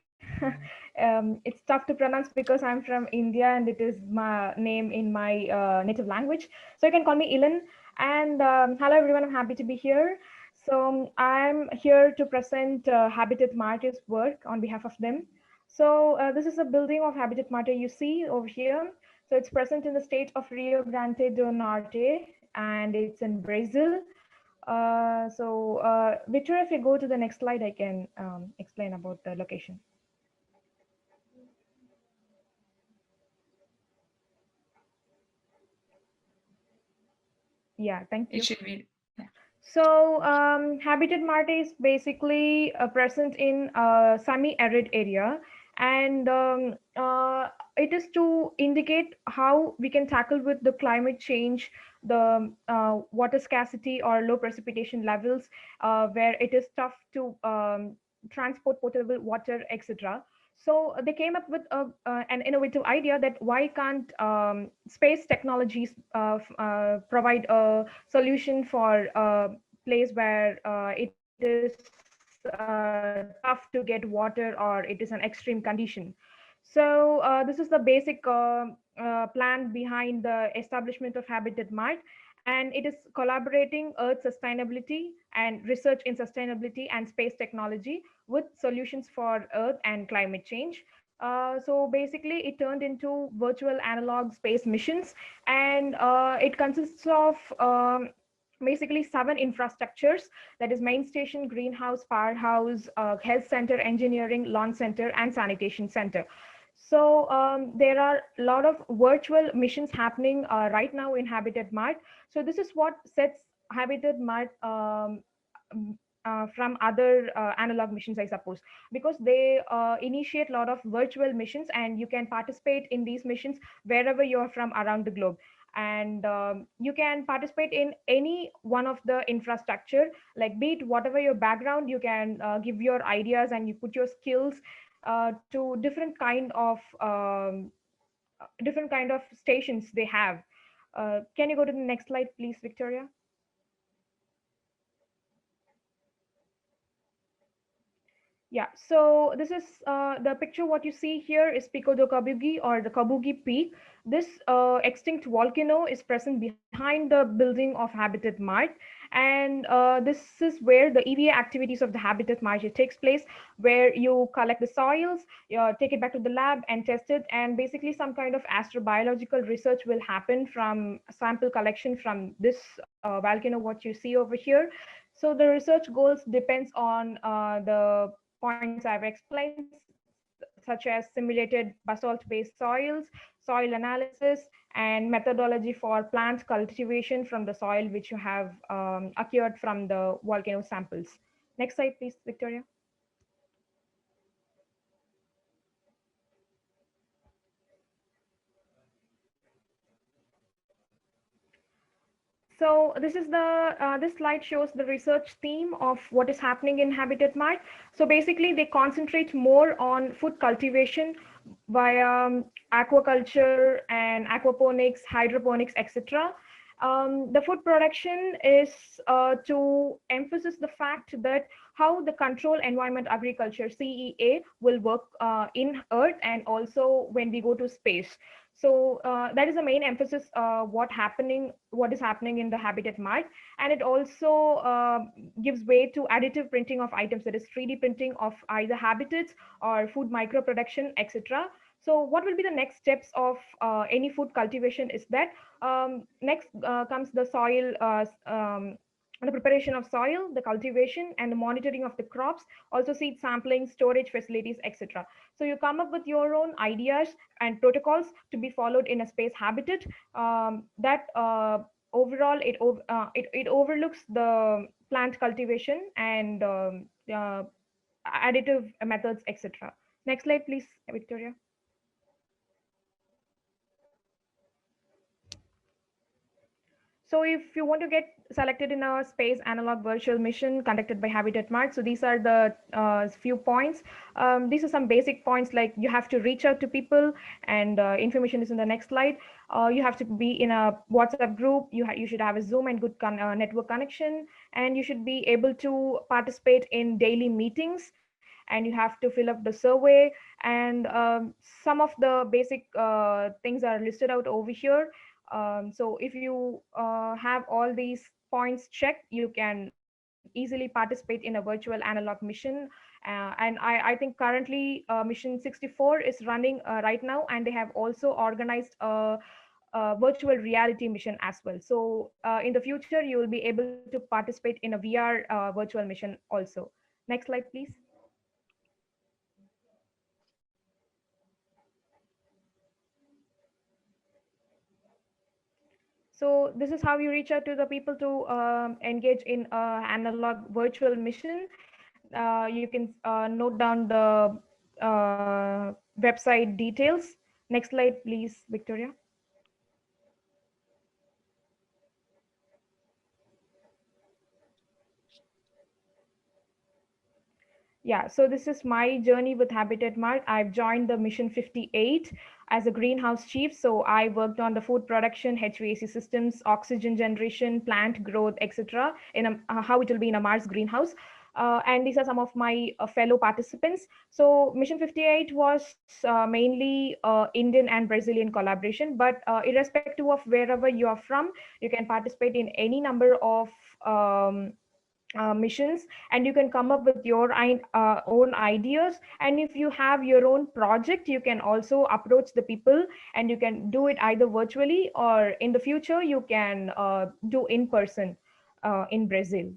It's tough to pronounce because I'm from India and it is my name in my native language. So you can call me Ilan. And hello everyone, I'm happy to be here. So I'm here to present Habitat Marte's work on behalf of them. So this is a building of Habitat Marte you see over here. So it's present in the state of Rio Grande do Norte and it's in Brazil. Victoria, if you go to the next slide, I can explain about the location. Yeah, thank you. It should be. Yeah. So Habitat Marte is basically present in a semi-arid area, and it is to indicate how we can tackle with the climate change, the water scarcity or low precipitation levels, where it is tough to transport potable water, etc. So they came up with an innovative idea that why can't space technologies provide a solution for a place where it is tough to get water or it is an extreme condition. So this is the basic plan behind the establishment of Habitat Marte, and it is collaborating Earth sustainability and research in sustainability and space technology with solutions for Earth and climate change. So basically, it turned into virtual analog space missions, and it consists of basically 7 infrastructures, that is main station, greenhouse, powerhouse, health center, engineering, launch center, and sanitation center. So there are a lot of virtual missions happening right now in Habitat Marte. So this is what sets Habitat Marte from other analog missions, I suppose, because they initiate a lot of virtual missions and you can participate in these missions wherever you're from around the globe. And you can participate in any one of the infrastructure, like be it whatever your background, you can give your ideas and you put your skills to different kind of stations they have. Can you go to the next slide, please, Victoria? Yeah, so this is the picture. What you see here is Pico do Kabugi, or the Kabugi Peak. This extinct volcano is present behind the building of Habitat Marte. And this is where the EVA activities of the Habitat Marte takes place, where you collect the soils, take it back to the lab and test it. And basically some kind of astrobiological research will happen from sample collection from this volcano, what you see over here. So the research goals depends on the points I've explained, such as simulated basalt-based soils, soil analysis, and methodology for plant cultivation from the soil which you have acquired from the volcano samples. Next slide, please, Victoria. So this is the this slide shows the research theme of what is happening in Habitat Marte. So basically, they concentrate more on food cultivation via aquaculture and aquaponics, hydroponics, etc. The food production is to emphasize the fact that how the control environment agriculture (CEA) will work in Earth and also when we go to space. So that is the main emphasis what is happening in the Habitat Marte, and it also gives way to additive printing of items, that is 3D printing of either habitats or food micro production, etc. So what will be the next steps of any food cultivation is that next comes the soil, the preparation of soil, the cultivation, and the monitoring of the crops, also seed sampling, storage facilities, etc. So you come up with your own ideas and protocols to be followed in a space habitat that overall it overlooks the plant cultivation and additive methods, etc. Next slide, please, Victoria. So if you want to get selected in a space analog virtual mission conducted by Habitat Marte, so these are the few points. These are some basic points, like you have to reach out to people, and information is in the next slide. You have to be in a WhatsApp group. You should have a Zoom and good network connection, and you should be able to participate in daily meetings, and you have to fill up the survey, and some of the basic things are listed out over here. So if you have all these points checked, you can easily participate in a virtual analog mission. And I think currently mission 64 is running right now, and they have also organized a virtual reality mission as well. So in the future, you will be able to participate in a VR virtual mission also. Next slide, please. So this is how you reach out to the people to engage in analog virtual mission. You can note down the website details. Next slide, please, Victoria. Yeah, so this is my journey with Habitat Marte. I've joined the mission 58 as a greenhouse chief. So I worked on the food production, HVAC systems, oxygen generation, plant growth, etc. in how it will be in a Mars greenhouse. And these are some of my fellow participants. So mission 58 was mainly Indian and Brazilian collaboration, but irrespective of wherever you are from, you can participate in any number of missions, and you can come up with your own ideas. And if you have your own project, you can also approach the people, and you can do it either virtually, or in the future you can do in person in Brazil.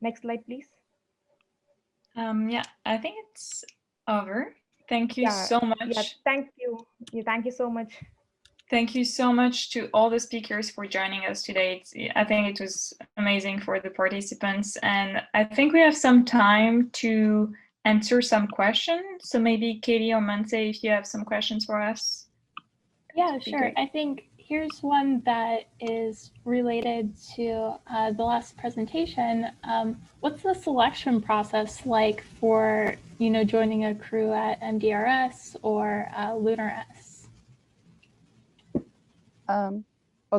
Next slide, please. Yeah, I think it's over. Thank you so much. Yeah, thank you. Thank you so much. Thank you so much to all the speakers for joining us today. I think it was amazing for the participants, and I think we have some time to answer some questions. So maybe Katie or Matej, if you have some questions for us. Yeah, sure. I think here's one that is related to the last presentation. What's the selection process like for, joining a crew at MDRS or LunAres?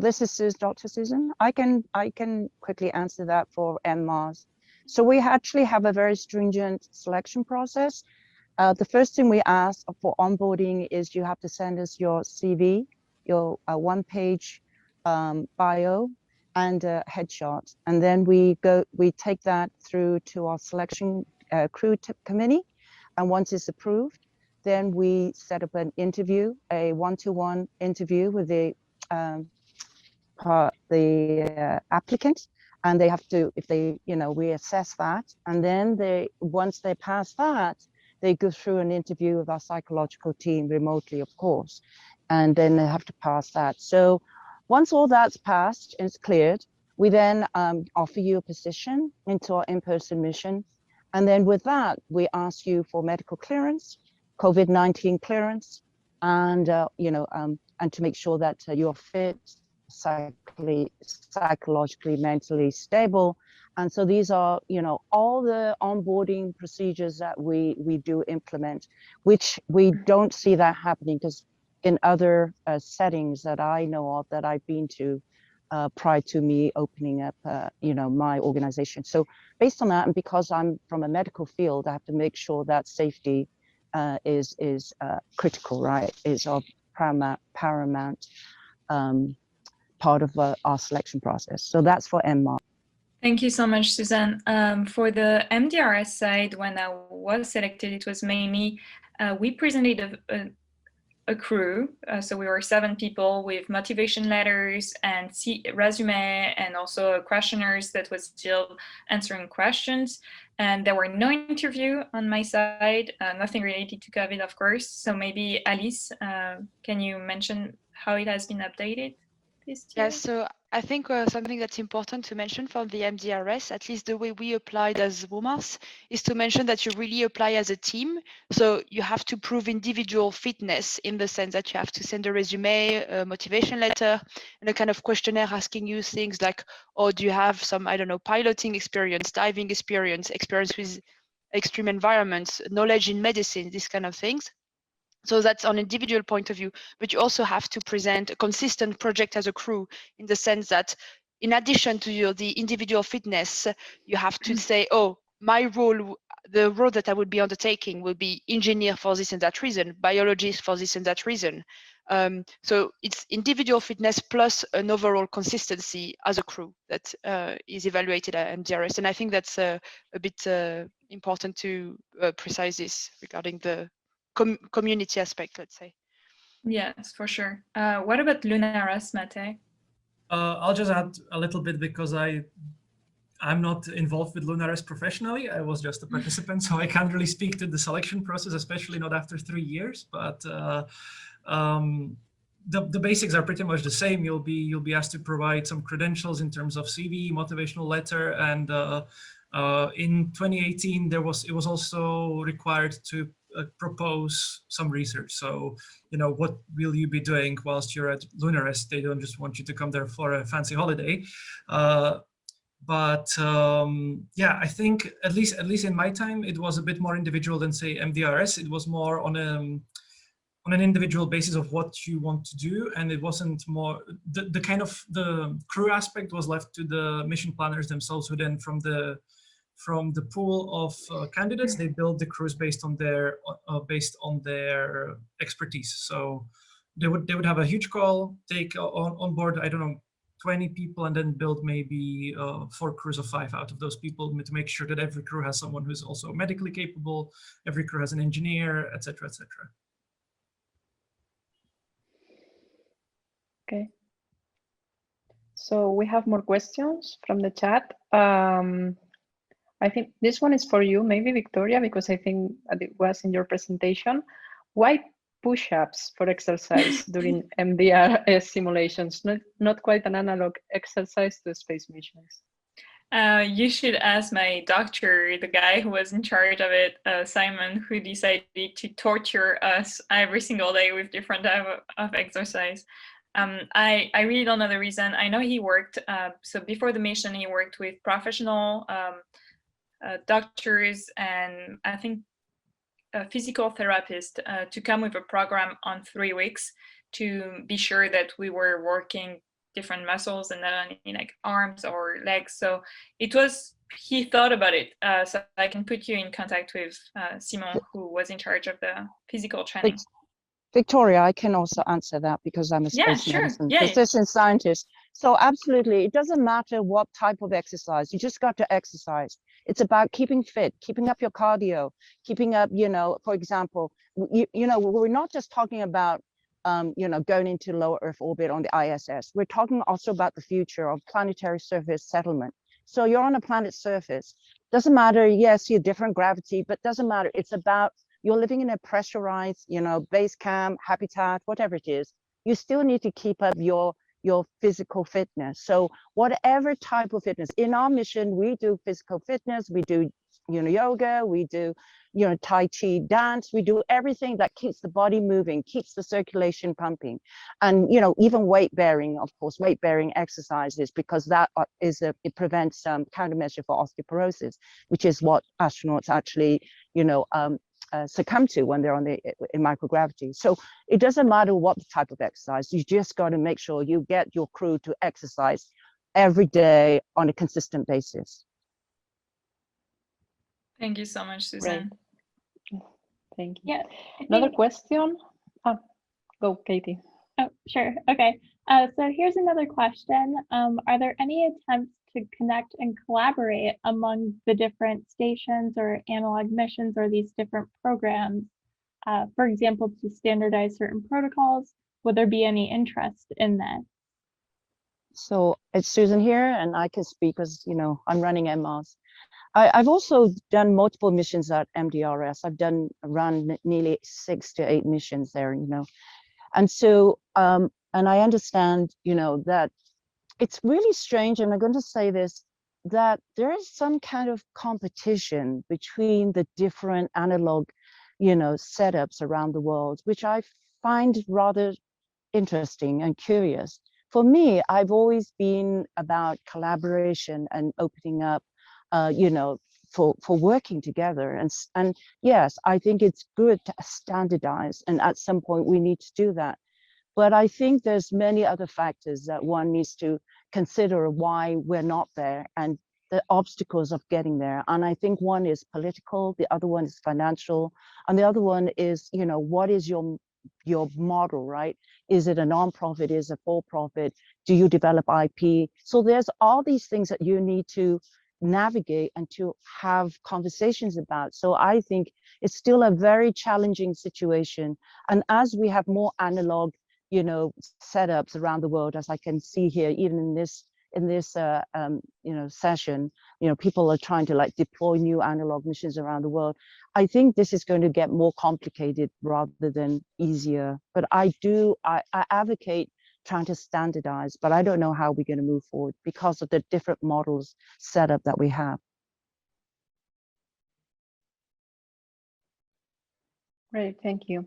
This is Dr. Susan. I can quickly answer that for MMAARS. So we actually have a very stringent selection process. The first thing we ask for onboarding is you have to send us your CV, your one-page bio, and a headshot, and then we take that through to our selection crew committee, and once it's approved, then we set up an interview, a one-to-one interview with the applicant, and they have to, if they, we assess that, and then once they pass that, they go through an interview with our psychological team remotely, of course, and then they have to pass that. So once all that's passed and it's cleared, we then offer you a position into our in-person mission, and then with that, we ask you for medical clearance, COVID-19 clearance, and and to make sure that you're fit, psychologically, mentally stable. And so these are, all the onboarding procedures that we do implement, which we don't see that happening, because in other settings that I know of, that I've been to prior to me opening up, my organization. So based on that, and because I'm from a medical field, I have to make sure that safety is critical, right? Is of paramount part of our selection process. So that's for MMAARS. Thank you so much, Susan. For the MDRS side, when I was selected, it was mainly, we presented a crew. So we were 7 people with motivation letters and resume, and also questionnaires that was still answering questions. And there were no interview on my side, nothing related to COVID, of course. So maybe Alice, can you mention how it has been updated this year? Yes, so I think something that's important to mention for the MDRS, at least the way we applied as WOMARS, is to mention that you really apply as a team. So you have to prove individual fitness in the sense that you have to send a resume, a motivation letter, and a kind of questionnaire asking you things like, oh, do you have some, I don't know, piloting experience, diving experience, experience with extreme environments, knowledge in medicine, these kind of things. So that's on an individual point of view, but you also have to present a consistent project as a crew in the sense that in addition to the individual fitness, you have to say, oh, my role, the role that I would be undertaking will be engineer for this and that reason, biologist for this and that reason. So it's individual fitness plus an overall consistency as a crew that is evaluated at MDRS. And I think that's a bit important to precise this regarding the community aspect, let's say. Yes, for sure. What about LunAres, Matej? I'll just add a little bit because I'm not involved with LunAres professionally. I was just a participant, so I can't really speak to the selection process, especially not after 3 years. But the basics are pretty much the same. You'll be asked to provide some credentials in terms of CV, motivational letter, and in 2018 it was also required to propose some research. So, you know, what will you be doing whilst you're at LunAres? They don't just want you to come there for a fancy holiday. Yeah, I think at least in my time, it was a bit more individual than say MDRS. It was more on an individual basis of what you want to do, and it wasn't more the kind of the crew aspect was left to the mission planners themselves, who then from the pool of candidates, they build the crews based on their expertise. So they would have a huge call, take on board, I don't know, 20 people, and then build maybe 4 crews of 5 out of those people to make sure that every crew has someone who's also medically capable, every crew has an engineer, etc., etc. Okay. So we have more questions from the chat. I think this one is for you, maybe Victoria, because I think it was in your presentation. Why push-ups for exercise during MDRS simulations? Not quite an analog exercise to space missions. You should ask my doctor, the guy who was in charge of it, Simon, who decided to torture us every single day with different type of exercise. I really don't know the reason. I know he worked, so before the mission, he worked with professional doctors and I think a physical therapist to come with a program on 3 weeks to be sure that we were working different muscles and not only like arms or legs. So he thought about it. So I can put you in contact with Simon, who was in charge of the physical training. Victoria, I can also answer that because I'm a space medicine physician scientist. So absolutely, it doesn't matter what type of exercise, you just got to exercise. It's about keeping fit, keeping up your cardio, keeping up, you know, for example, you know, we're not just talking about, you know, going into low Earth orbit on the ISS. We're talking also about the future of planetary surface settlement. So you're on a planet's surface. Doesn't matter, yes, you're different gravity, but doesn't matter. It's about you're living in a pressurized, you know, base camp, habitat, whatever it is. You still need to keep up your physical fitness. So whatever type of fitness, in our mission, we do physical fitness, we do, you know, yoga, we do, you know, Tai Chi dance, we do everything that keeps the body moving, keeps the circulation pumping. And, you know, even weight bearing, of course, weight bearing exercises, because that it prevents countermeasure for osteoporosis, which is what astronauts actually, you know, succumb to when they're in microgravity. So it doesn't matter what the type of exercise, you just got to make sure you get your crew to exercise every day on a consistent basis. Thank you so much, Susan. Right. Thank you. Yeah. Another question? Go, Katie. Oh, sure. Okay. So here's another question. Are there any attempts to connect and collaborate among the different stations or analog missions or these different programs? For example, to standardize certain protocols? Would there be any interest in that? So it's Susan here, and I can speak because, you know, I'm running MMAARS. I've also done multiple missions at MDRS. I've run nearly 6 to 8 missions there, you know. And so, and I understand, you know, that it's really strange, and I'm going to say this, that there is some kind of competition between the different analog, setups around the world, which I find rather interesting and curious. For me, I've always been about collaboration and opening up, for working together. And yes, I think it's good to standardize, and at some point we need to do that. But I think there's many other factors that one needs to consider why we're not there and the obstacles of getting there. And I think one is political, the other one is financial, and the other one is, what is your model, right? Is it a nonprofit? Is it for-profit? Do you develop IP? So there's all these things that you need to navigate and to have conversations about. So I think it's still a very challenging situation. And as we have more analog, setups around the world, as I can see here, even in this session, people are trying to deploy new analog missions around the world. I think this is going to get more complicated rather than easier. But I advocate trying to standardize, but I don't know how we're going to move forward because of the different models set up that we have. Great, thank you.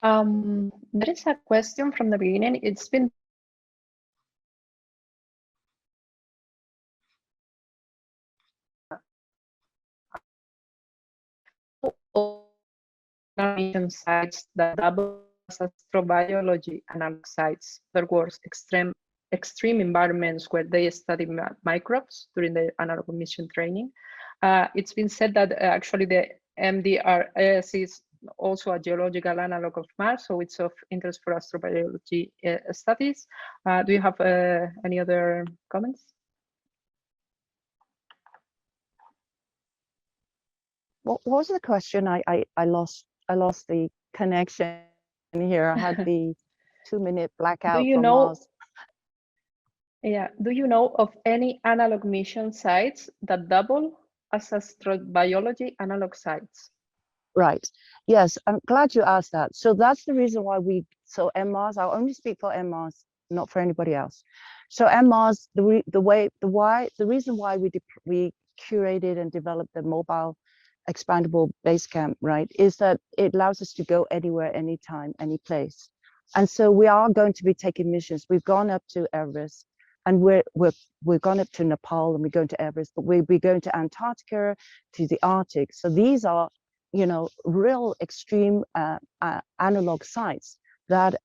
There is a question from the beginning. It's been mission sites that double as astrobiology analog sites. There was extreme environments where they study microbes during the analog mission training. It's been said that actually the MDRS is also a geological analog of Mars, so it's of interest for astrobiology studies. Do you have any other comments? What was the question? I lost the connection here. I had the 2-minute blackout. Do you from know? Mars. Yeah. Do you know of any analog mission sites that double as astrobiology analog sites? Right. Yes, I'm glad you asked that. So that's the reason why MMAARS, I'll only speak for MMAARS, not for anybody else. So MMAARS, the reason why we curated and developed the mobile expandable base camp, right, is that it allows us to go anywhere, anytime, any place. And so we are going to be taking missions. We've gone up to Everest, and we're gone up to Nepal, and we're going to Everest, but we'll be going to Antarctica, to the Arctic. So these are, real extreme analog sites that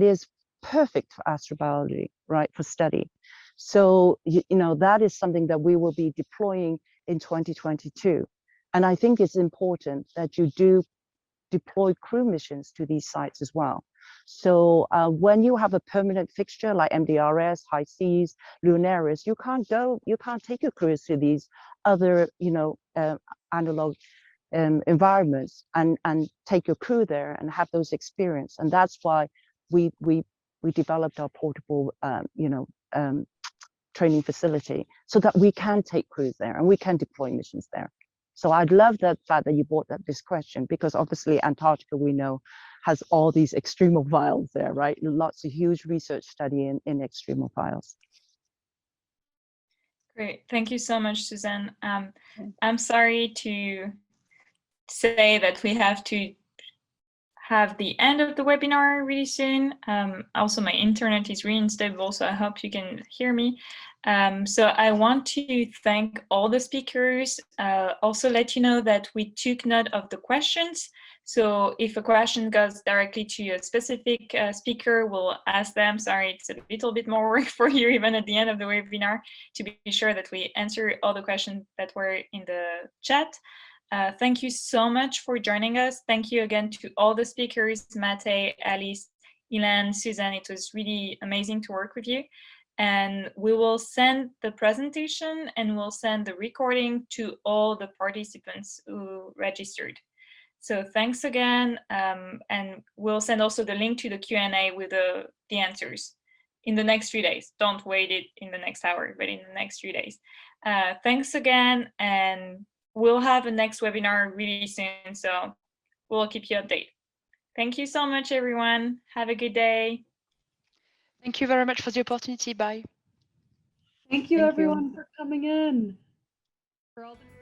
is perfect for astrobiology, right, for study. So, that is something that we will be deploying in 2022. And I think it's important that you do deploy crew missions to these sites as well. So when you have a permanent fixture like MDRS, High Seas, LunAres, you can't take your crews to these other, analog environments and take your crew there and have those experience. And that's why we developed our portable, training facility, so that we can take crews there and we can deploy missions there. So I'd love that fact that you brought up this question, because obviously Antarctica, we know, has all these extremophiles there, right? Lots of huge research study in extremophiles. Great, thank you so much, Susan. I'm sorry to say that we have to have the end of the webinar really soon. Also, my internet is really unstable, so I hope you can hear me. So I want to thank all the speakers. Also let you know that we took note of the questions. So if a question goes directly to a specific speaker, we'll ask them. Sorry, it's a little bit more work for you even at the end of the webinar to be sure that we answer all the questions that were in the chat. Thank you so much for joining us. Thank you again to all the speakers, Matej, Alice, Ilan, Susan. It was really amazing to work with you. And we will send the presentation and we'll send the recording to all the participants who registered. So thanks again. And we'll send also the link to the Q&A with the answers in the next 3 days. Don't wait it in the next hour, but in the next 3 days. Thanks again. And we'll have a next webinar really soon, so we'll keep you updated. Thank you so much, everyone. Have a good day. Thank you very much for the opportunity. Bye. Thank you Thank you. everyone for coming in. For all the